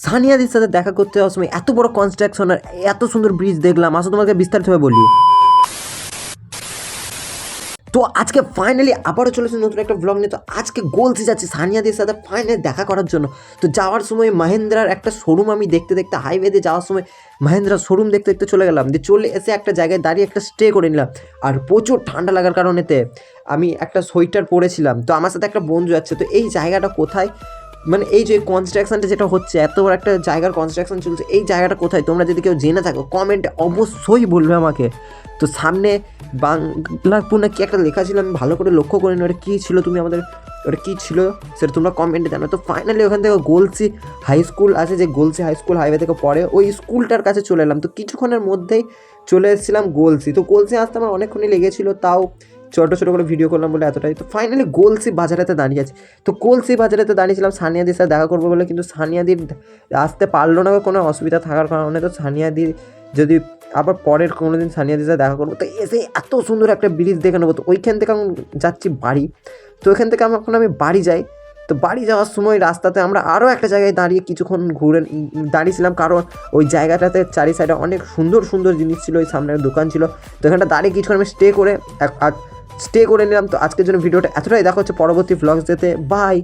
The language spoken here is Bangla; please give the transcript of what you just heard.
সানিয়াদির সাথে দেখা করতে যাওয়ার সময় এত বড় কনস্ট্রাকশন আর এত সুন্দর ব্রিজ দেখলাম, আসো তোমাকে বিস্তারিতভাবে বলি। তো আজকে ফাইনালি আবারও চলেছে নতুন একটা ব্লগ নিয়ে। তো আজকে গোলসি যাচ্ছি সানিয়াদের সাথে ফাইনালি দেখা করার জন্য। তো যাওয়ার সময় মাহেন্দ্রার একটা শোরুম আমি দেখতে দেখতে হাইওয়ে দিয়ে যাওয়ার সময় মাহেন্দ্রার শোরুম দেখতে দেখতে চলে গেলাম, দিয়ে চলে এসে একটা জায়গায় দাঁড়িয়ে একটা স্টে করে নিলাম। আর প্রচুর ঠান্ডা লাগার কারণেতে আমি একটা সোয়েটার পরেছিলাম। তো আমার সাথে একটা বন্ধু যাচ্ছে। তো এই জায়গাটা কোথায়, মানে এই যে কনস্ট্রাকশনটা যেটা হচ্ছে, এত বড় একটা জায়গার কনস্ট্রাকশন চলছে, এই জায়গাটা কোথায় তোমরা যদি কেউ জেনে থাকো কমেন্টে অবশ্যই বলবে আমাকে। তো সামনে বাংলাপুর না কি একটা লেখা ছিল, আমি ভালো করে লক্ষ্য করিনি ওটা কী ছিল, তুমি আমাদের ওটা কী ছিল সেটা তোমরা কমেন্টে জানো। তো ফাইনালি ওখান থেকে গোলসি হাই স্কুল আছে, যে গোলসি হাই স্কুল হাইওয়ে থেকে পড়ে, ওই স্কুলটার কাছে চলে এলাম। তো কিছুক্ষণের মধ্যেই চলে এসেছিলাম গোলসি। তো গোলসি আসতে আমার অনেকক্ষণই লেগেছিলো, তাও ছোটো ছোটো করে ভিডিও করলাম বলে এতটাই। তো ফাইনালি গোলসি বাজারেতে দাঁড়িয়ে আছে। তো গোলসি বাজারেতে দাঁড়িয়েছিলাম সানিয়াদির সাথে দেখা করবো বলে, কিন্তু সানিয়াদির আসতে পারলো না কোনো অসুবিধা থাকার কারণে। তো সানিয়াদির যদি আবার পরের কোনো দিন সানিয়াদির সাথে দেখা করবো, তো এসে এত সুন্দর একটা ব্রিজ দেখে নেবো। তো ওইখান থেকে আমি যাচ্ছি বাড়ি। তো ওইখান থেকে এখন আমি বাড়ি যাই। তো বাড়ি যাওয়ার সময় রাস্তাতে আমরা আরও একটা জায়গায় দাঁড়িয়ে কিছুক্ষণ ঘুরে দাঁড়িয়েছিলাম, কারণ ওই জায়গাটাতে চারি সাইডে অনেক সুন্দর সুন্দর জিনিস ছিল, ওই সামনে দোকান ছিল। তো এখানটা দাঁড়িয়ে কিছুক্ষণ আমি স্টে করে নিলাম। তো আজকের জন্য ভিডিওটা এতটাই, দেখা হচ্ছে পরবর্তী ভ্লগস যেতে, বাই।